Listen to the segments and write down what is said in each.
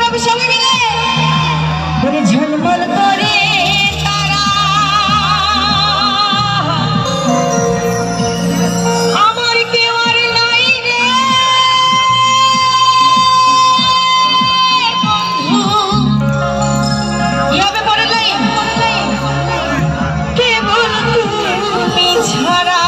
হবে সবাই মিলে করে ঝলমল করে তারা আমার কেউ আর নাই রে বন্ধু ইয়াবে পড়ে নাই কেবল তুমি ছাড়া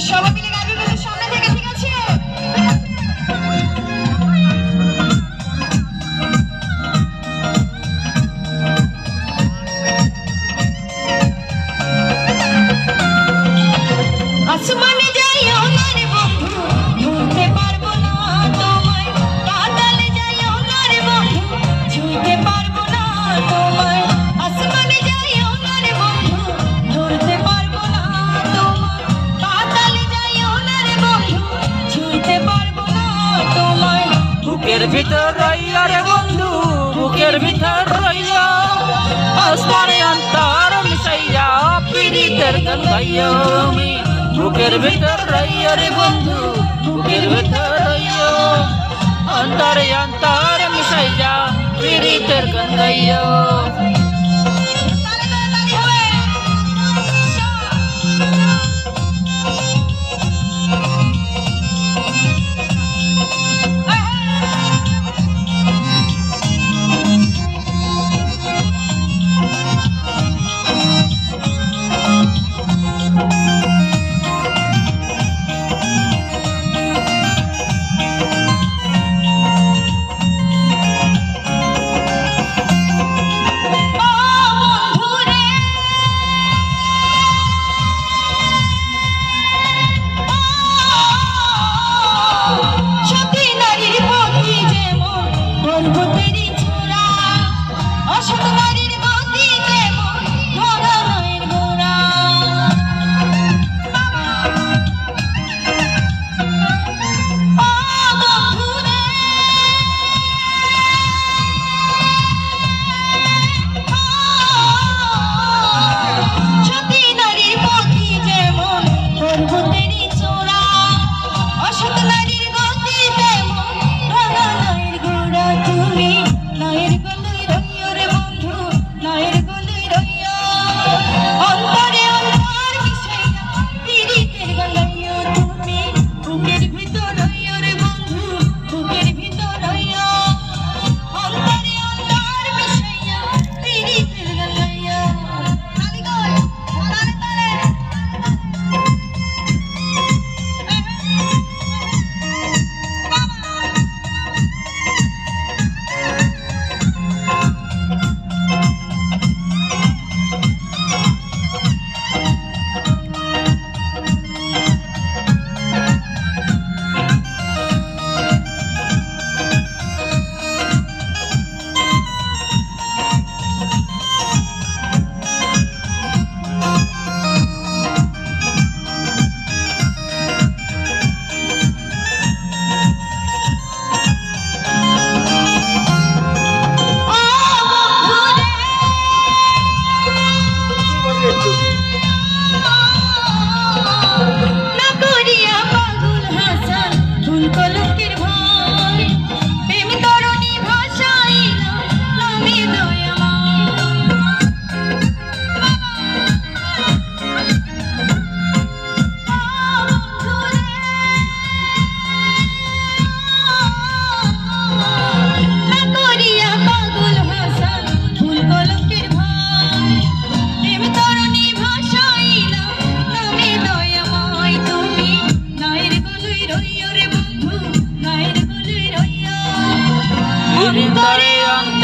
সবাই মিলে গাড়ির সামনে থেকে ঠিক আছে আসমানে যাইও না রে বন্ধু ধরতে পারবো না তোমায় পাতালে যাইও না রে বন্ধু ছুঁইতে পারবো না তোমায় আসমানে যাইও না রে বন্ধু ধরতে পারবো না তোমায় পাতালে যাইও না রে বন্ধু ছুঁইতে পারবো না তোমায় বুকের ভিতর রইয়া রে বন্ধু বুকের ভিতর রইয়া আসমানে অন্তর মিশাইয়া পীড়িতের গান গাইয়া আমি বুকের ভিতর রইয়া রে বন্ধু বুকের ভিতর রইয়া অন্তরে অন্তর মিশাইয়া পীড়িতের গান গাইয়া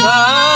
গান